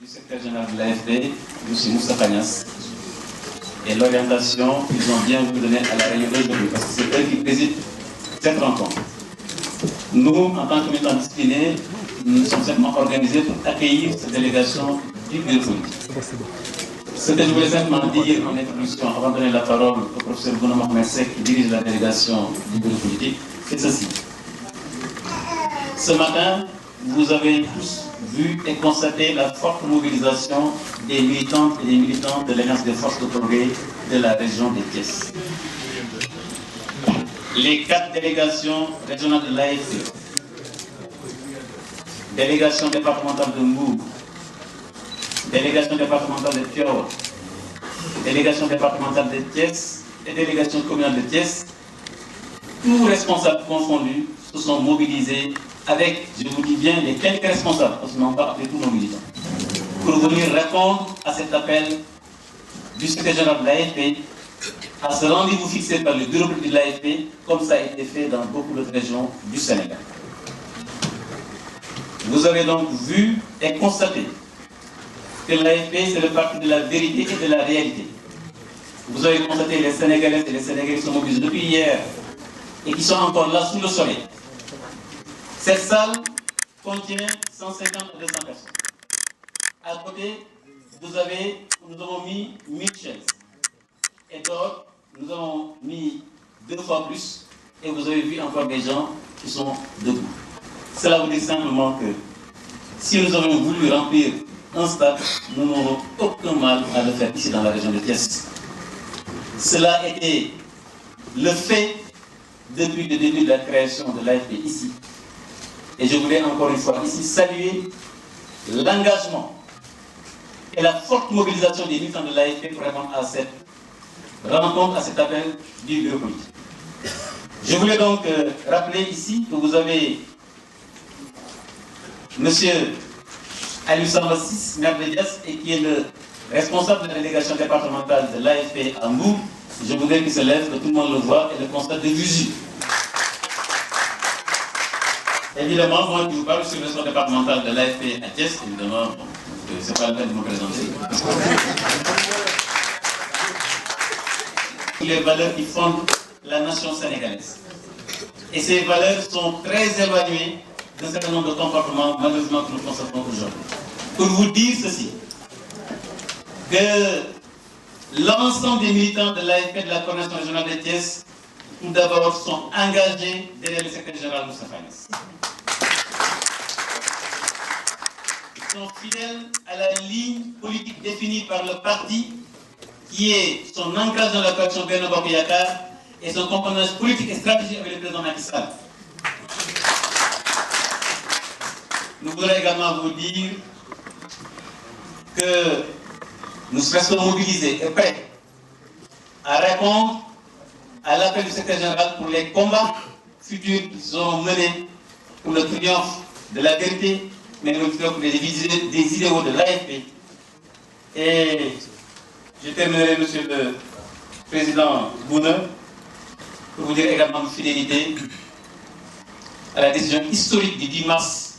du secrétaire général de l'AFP, M. Moussa Fagnas, et l'orientation qu'ils ont bien voulu donner à la réunion d'aujourd'hui, parce que c'est eux qui président cette rencontre. Nous, en tant que militants disciplinés, nous sommes simplement organisés pour accueillir cette délégation du bureau politique. Ce que je voulais simplement dire en introduction, avant de donner la parole au professeur Bouna Mohamed Seck, qui dirige la délégation du bureau politique, c'est ceci. Ce matin, vous avez tous vu et constaté la forte mobilisation des militantes et des militants de l'Alliance des forces de progrès de la région des Thiès. Les 4 délégations régionales de l'AFP, délégation départementale de Mbour, délégation départementale de Thioro, délégation départementale de Thiès et délégation communale de Thiès, tous responsables confondus se sont mobilisés avec, je vous dis bien, les quelques responsables, parce qu'on n'a pas appelé tous nos militants, pour venir répondre à cet appel du secrétaire général de l'AFP, à ce rendez-vous fixé par le bureau politique de l'AFP, comme ça a été fait dans beaucoup d'autres régions du Sénégal. Vous avez donc vu et constaté que l'AFP, c'est le parti de la vérité et de la réalité. Vous avez constaté les Sénégalaises et les Sénégalais qui sont mobilisés depuis hier et qui sont encore là sous le soleil. Cette salle contient 150 à 200 personnes. À côté, nous avons mis 1000 chaises. Et d'autres, nous avons mis 2 fois plus. Et vous avez vu encore des gens qui sont debout. Cela vous dit simplement que si nous avions voulu remplir un stade, nous n'aurons aucun mal à le faire ici dans la région de Thiès. Cela a été le fait depuis le début de la création de l'AFP ici. Et je voulais encore une fois ici saluer l'engagement et la forte mobilisation des militants de l'AFP pour répondre à cette rencontre, à cet appel du bureau politique. Je voulais donc rappeler ici que vous avez M. Aliou Samba Ciss, maire de Diass, et qui est le responsable de la délégation départementale de l'AFP à Mbour. Je voudrais qu'il se lève, que tout le monde le voit et le constate de visu. Évidemment, moi qui vous parle, je suis le responsable départemental de l'AFP à Thiès, évidemment, bon, c'est pas la peine de me présenter. Les valeurs qui fondent la nation sénégalaise. Et ces valeurs sont très éloignées d'un certain nombre de comportements, malheureusement, que nous constatons aujourd'hui. Pour vous dire ceci, que l'ensemble des militants de l'AFP de la coordination régionale de Thiès, tout d'abord, sont engagés derrière le secrétaire général Moussa Fagnas. Ils sont fidèles à la ligne politique définie par le parti, qui est son ancrage dans la coalition Benno Bokk Yakaar et son compagnonnage politique et stratégique avec le président Macky Sall. Nous voudrais également vous dire que nous restons mobilisés et prêts à répondre à l'appel du secrétaire général pour les combats futurs qui seront menés pour le triomphe de la vérité, mais le triomphe des idéaux de l'AFP. Et je terminerai, Monsieur le Président Bouna, pour vous dire également une fidélité à la décision historique du 10 mars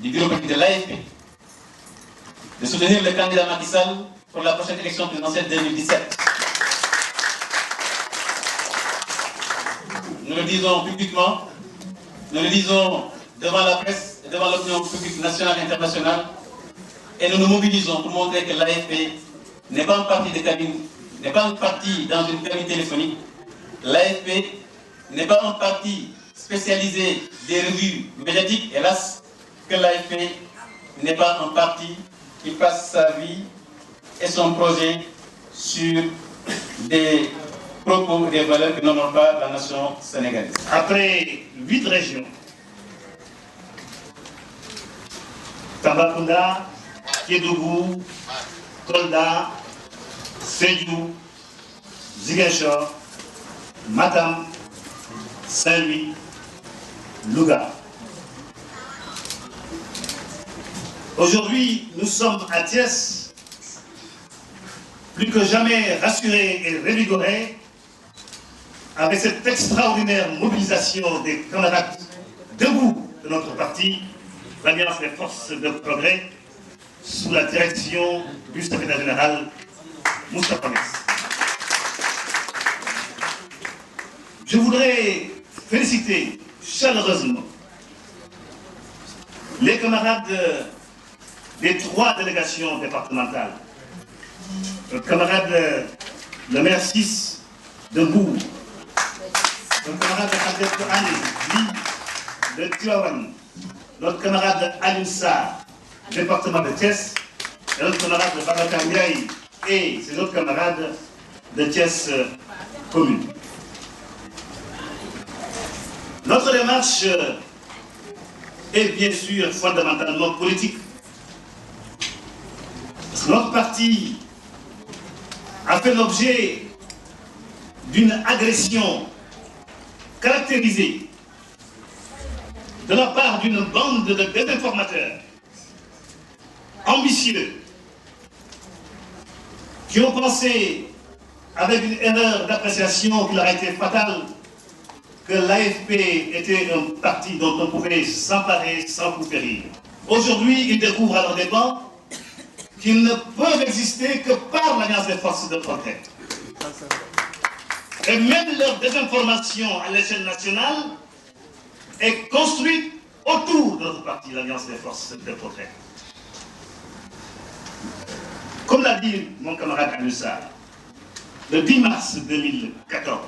du bureau politique de l'AFP de soutenir le candidat Macky Sall pour la prochaine élection présidentielle 2017. Nous le disons publiquement, nous le disons devant la presse, devant l'opinion publique nationale et internationale, et nous nous mobilisons pour montrer que l'AFP n'est pas un parti de cabine, n'est pas un parti dans une cabine téléphonique. L'AFP n'est pas un parti spécialisé des revues médiatiques, hélas, que l'AFP n'est pas un parti qui passe sa vie et son projet sur des propos, des valeurs qui n'honorent pas la nation sénégalaise. Après 8 régions, Tambacounda, Kédougou, Kolda, Sédhiou, Ziguinchor, Matam, Saint-Louis, Louga. Aujourd'hui, nous sommes à Thiès, plus que jamais rassurés et revigorés, avec cette extraordinaire mobilisation des camarades debout de notre parti, l'Alliance des forces de progrès, sous la direction du secrétaire général Moustapha Niasse. Je voudrais féliciter chaleureusement les camarades des 3 délégations départementales, notre camarade le maire 6 de Mbour, notre camarade de Anne, de Tivaouane, notre camarade Alioune Sarr, département de Thiès, et notre camarade Babacar Ndiaye et ses autres camarades de Thiès commune. Notre démarche est bien sûr fondamentalement politique. Parce que notre parti a fait l'objet d'une agression caractérisée de la part d'une bande de désinformateurs ambitieux qui ont pensé, avec une erreur d'appréciation qui leur a été fatale, que l'AFP était un parti dont on pouvait s'emparer sans coup périr. Aujourd'hui, ils découvrent à leurs dépens qu'ils ne peuvent exister que par l'Alliance des forces de progrès. Et même leur désinformation à l'échelle nationale est construite autour de notre parti, l'Alliance des forces de progrès. Comme l'a dit mon camarade Alioune Sarr, le 10 mars 2014,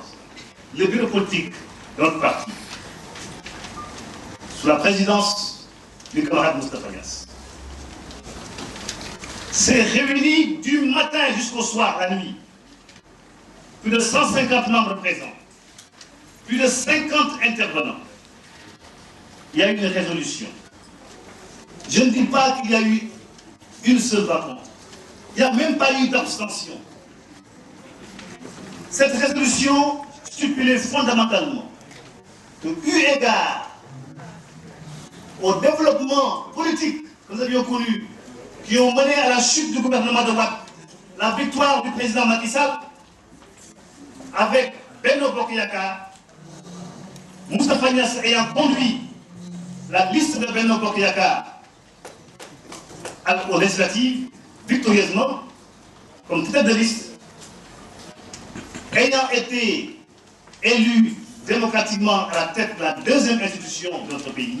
le bureau politique de notre parti, sous la présidence du camarade Moustapha Niasse, s'est réuni du matin jusqu'au soir, la nuit. Plus de 150 membres présents, plus de 50 intervenants. Il y a eu une résolution. Je ne dis pas qu'il y a eu une seule voix contre. Il n'y a même pas eu d'abstention. Cette résolution stipulait fondamentalement que, eu égard au développement politique que nous avions connu, qui ont mené à la chute du gouvernement de Wade, la victoire du président Macky Sall, avec Benno Bokk Yakaar, Moustapha Niasse ayant conduit la liste de Benno Bokk Yakaar aux législatives, victorieusement, comme tête de liste, ayant été élu démocratiquement à la tête de la deuxième institution de notre pays,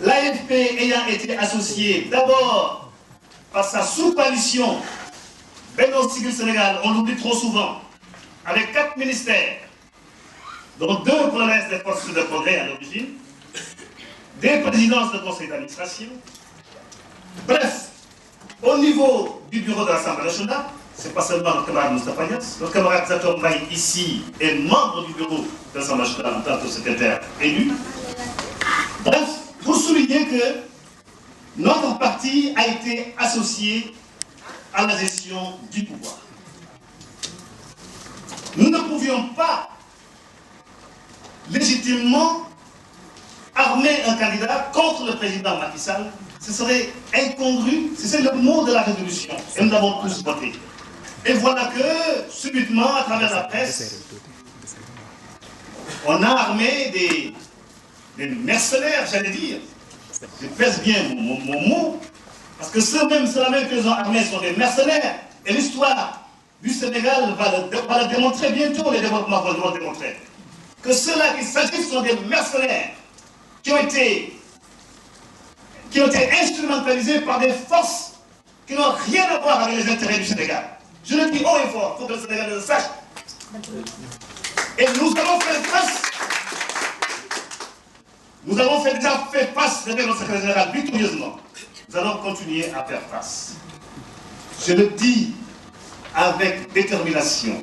l'AFP ayant été associée d'abord par sa sous-coalition Benno Siggil Sénégal, on l'oublie trop souvent, avec 4 ministères, dont 2 pour l'Alliance des forces de progrès à l'origine, des présidences de conseil d'administration. Bref, au niveau du bureau de l'Assemblée nationale, c'est pas seulement notre camarade Moustapha Niasse, notre camarade Zator Mbaye ici est membre du bureau de l'Assemblée nationale en tant que secrétaire élu. Bref, pour souligner que notre parti a été associé à la gestion du pouvoir. Nous ne pouvions pas légitimement armer un candidat contre le président Macky Sall. Ce serait incongru, c'est le mot de la résolution, et nous l'avons tous voté. Et voilà que, subitement, à travers la presse, on a armé des mercenaires, j'allais dire. Je pèse bien mon mot, parce que ceux-là même que les ont armés sont des mercenaires. Et l'histoire du Sénégal va le démontrer bientôt, les développements vont le démontrer. Que ceux-là qui s'agissent sont des mercenaires qui ont été instrumentalisés par des forces qui n'ont rien à voir avec les intérêts du Sénégal. Je le dis haut et fort, pour que le Sénégal le sache. Et nous avons fait face. Nous avons déjà fait face avec notre secrétaire général victorieusement. Nous allons continuer à faire face. Je le dis avec détermination,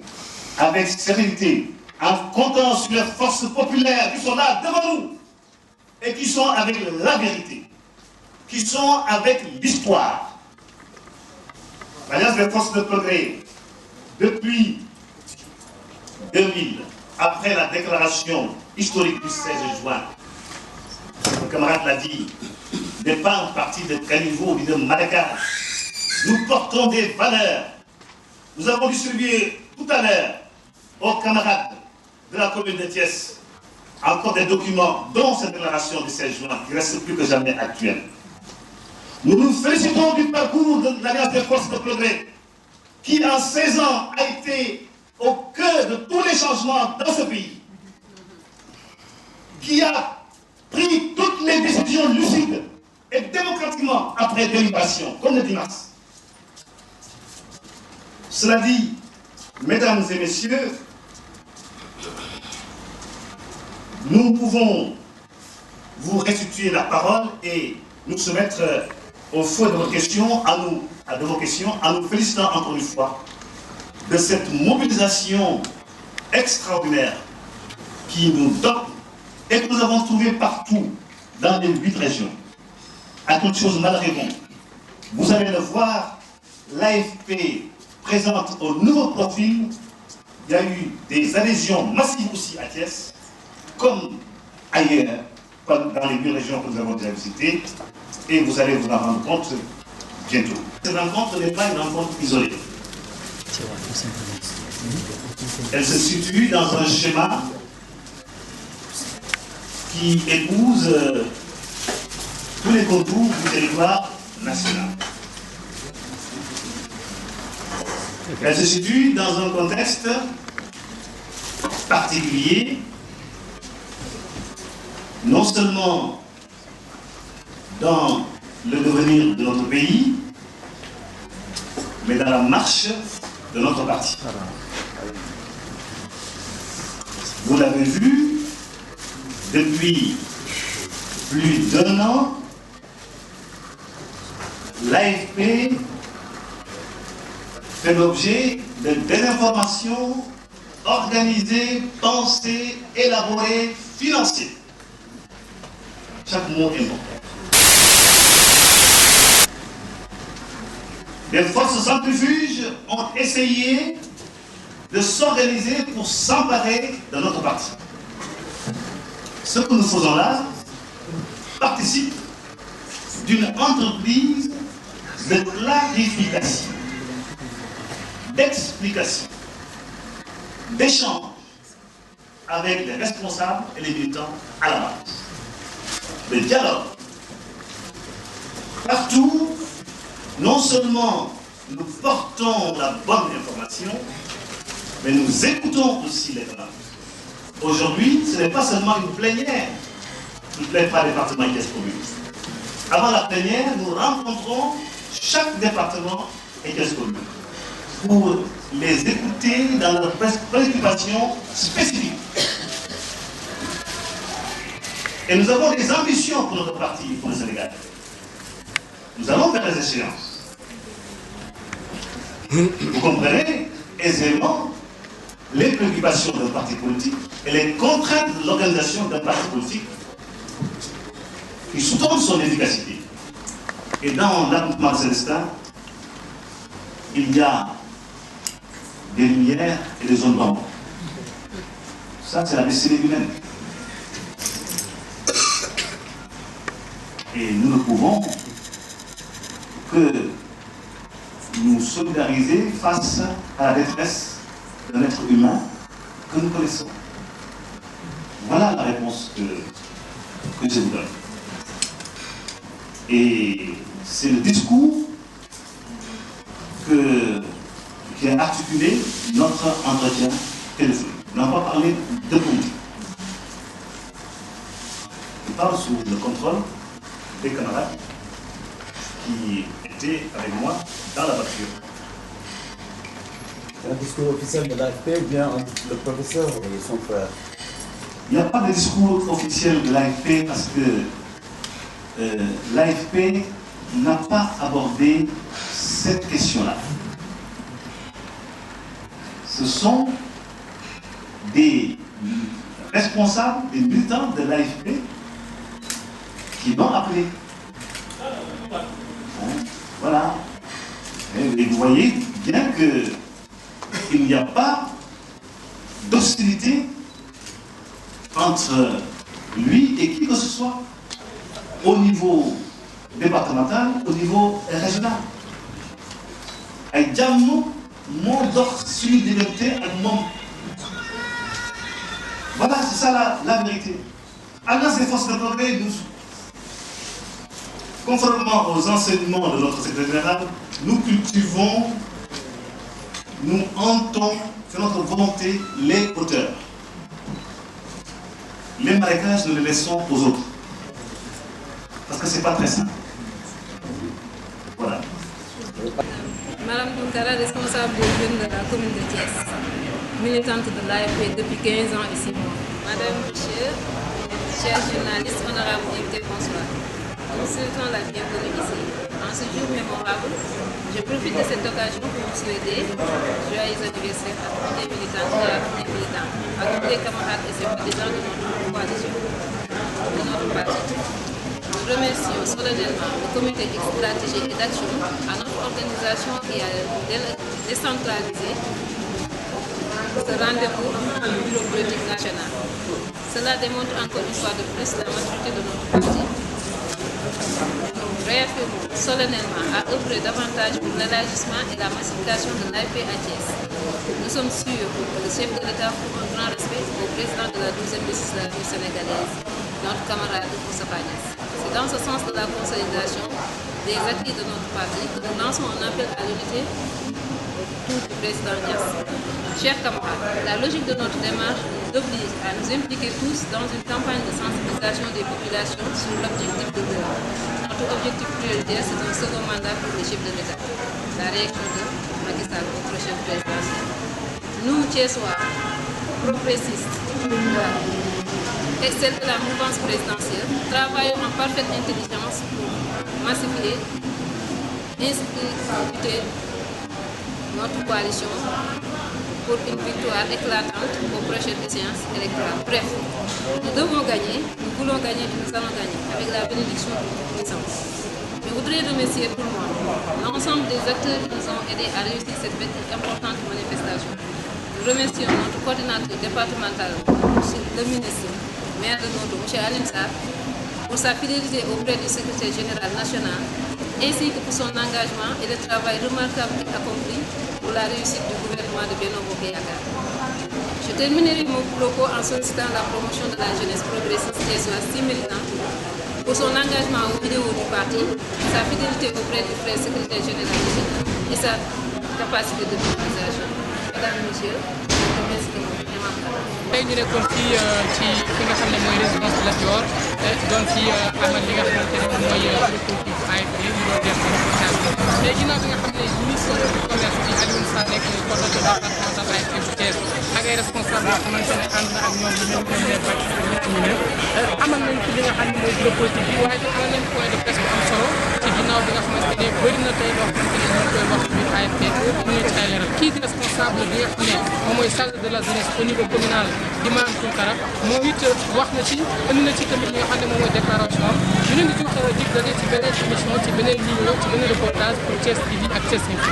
avec sérénité, en comptant sur les forces populaires qui sont là devant nous et qui sont avec la vérité, qui sont avec l'histoire. L'Alliance des forces de progrès, depuis 2000, après la déclaration historique du 16 juin, le camarade l'a dit, n'est pas un parti de caniveau ni de marécage. Nous portons des valeurs. Nous avons distribué tout à l'heure aux camarades de la commune de Thiès encore des documents, dont cette déclaration du 16 juin, qui reste plus que jamais actuelle. Nous nous félicitons du parcours de l'Alliance des forces de progrès, qui en 16 ans a été au cœur de tous les changements dans ce pays, qui a pris toutes les décisions lucides et démocratiquement après délibération, comme le 10 mars. Cela dit, mesdames et messieurs, nous pouvons vous restituer la parole et nous soumettre au fond de vos questions, en nous félicitant encore une fois de cette mobilisation extraordinaire qui nous donne et que nous avons trouvé partout dans les 8 régions. À toute chose mal répondue. Vous allez le voir, l'AFP présente un nouveau profil. Il y a eu des adhésions massives aussi à Thiès, comme ailleurs, comme dans les 8 régions que nous avons déjà visitées, et vous allez vous en rendre compte bientôt. Cette rencontre n'est pas une rencontre isolée. Elle se situe dans un schéma qui épouse tous les contours du territoire national. Elle se situe dans un contexte particulier, non seulement dans le devenir de notre pays, mais dans la marche de notre parti. Vous l'avez vu, depuis plus d'1 an, l'AFP fait l'objet de désinformation organisée, pensée, élaborée, financée. Chaque mot est bon. Les forces centrifuges ont essayé de s'organiser pour s'emparer de notre parti. Ce que nous faisons là participe d'une entreprise de clarification, d'explication, d'échange avec les responsables et les militants à la base. Le dialogue. Partout, non seulement nous portons la bonne information, mais nous écoutons aussi les demandes. Aujourd'hui, ce n'est pas seulement une plénière qui plaît par département et caisse commune. Avant la plénière, nous rencontrons chaque département et caisse commune pour les écouter dans leurs préoccupations spécifiques. Et nous avons des ambitions pour notre parti, pour le Sénégal. Nous allons faire des échéances. Vous comprenez aisément les préoccupations d'un parti politique et les contraintes de l'organisation d'un parti politique qui sous-tendent son efficacité. Et dans l'accomplissement de Célestin, il y a des lumières et des zones d'ombre. Ça, c'est la destinée humaine. Et nous ne pouvons que nous solidariser face à la détresse d'un être humain que nous connaissons. Voilà la réponse que je vous donne. Et c'est le discours qui a articulé notre entretien téléphonique. Nous n'avons pas parlé de politique. Je parle sous le contrôle des camarades qui étaient avec moi dans la voiture. Un discours officiel de l'AFP ou bien le professeur et son frère? Il n'y a pas de discours officiel de l'AFP parce que l'AFP n'a pas abordé cette question-là. Ce sont des responsables, des militants de l'AFP qui m'ont appelé. Voilà. Et vous voyez bien qu'il n'y a pas d'hostilité entre lui et qui que ce soit au niveau départemental, au niveau régional. Ay jàmm moo dox suñu diggante ak moom. Voilà, c'est ça la vérité. Alliance des forces de progrès, conformément aux enseignements de notre secrétaire général, nous cultivons, nous hantons, c'est notre volonté, les hauteurs. Les marécages, nous les laissons aux autres. Parce que ce n'est pas très simple. Voilà. Madame Tounkara, responsable des jeunes de la commune de Thiès, militante de l'AFP depuis 15 ans et 6 mois. Madame, Monsieur, chers journalistes, honorables invités, bonsoir. Nous souhaitons la bienvenue ici. En ce jour mémorable, je profite de cette occasion pour vous souhaiter joyeux anniversaire à tous les militantes et à tous les militants, à tous les camarades et sympathisants de notre coalition, de notre parti. Nous remercions solennellement le comité de stratégie et d'action, à notre organisation et à décentraliser ce rendez-vous au bureau politique national. Cela démontre encore une fois de plus la maturité de notre parti. Nous réaffirmons solennellement à œuvrer davantage pour l'élargissement et la massification de l'AFP à Thiès. Nous sommes sûrs que le chef de l'État pour un grand respect au président de la 12e législature sénégalaise, notre camarade Moussa Niasse. C'est dans ce sens de la consolidation des acquis de notre parti que nous lançons un appel à l'unité autour du président Niasse. Chers camarades, la logique de notre démarche nous oblige à nous impliquer tous dans une campagne de sensibilisation des populations sur l'objectif de l'heure. Notre objectif prioritaire, c'est un second mandat pour le chef de l'État, la réaction de Macky Sall aux prochaines présidentielles. Nous, Thiessois, progressistes, et celle de la mouvance présidentielle, travaillons en parfaite intelligence pour massifier, inspirer notre coalition pour une victoire éclatante aux prochaines séances électorales. Bref, nous devons gagner, nous voulons gagner et nous allons gagner avec la bénédiction de notre puissance. Je voudrais remercier tout le monde, l'ensemble des acteurs qui nous ont aidés à réussir cette importante manifestation. Nous remercions notre coordinateur départemental, le ministre, maire de Noto, M. Alim Sarr, pour sa fidélité auprès du secrétaire général national, ainsi que pour son engagement et le travail remarquable accompli pour la réussite du gouvernement de Benno Bokk Yakaar. Je terminerai mon propos en sollicitant la promotion de la jeunesse progressiste thiessoise si militante pour son engagement aux idéaux du parti, sa fidélité auprès du frère secrétaire général et sa capacité de mobilisation. Mesdames et messieurs, je remercie de votre aimable. tey ñu nekkoon fii ci fi nga xam ne mooy résidence Lat Dior doon fi amal li nga xamante ne mooy politique AFP ñu doon def reportage tey ginnaaw bi nga xam ne ministre du commerce bi Alioune Sarr nekk coordonnateur départemental AFP bu Thiès ak ay responsable yoo xamante ne ànd na ak ñoom ñu ñoom ñooy bàcc ak ñett ñu ne amal nañ ci li nga xam ne mooy bureau politique bi waaye amal nañ point de presse bu am solo ci ginnaaw bi nga xamante ne bëri na tey loo xamante ne ñu koy wax ci biir AFP ñu ci ay leeral kii di responsable bi nga xam ne moom mooy chargé de la jeunesse au niveau communal di Madame Tounkara moom it wax na ci indi na ci tamit li nga xam ne moom mooy déclaration ñu leen di jox dig daje ci beneen émission ci beneen numéro ci beneen reportage pour Thiès TV ak Thiès Info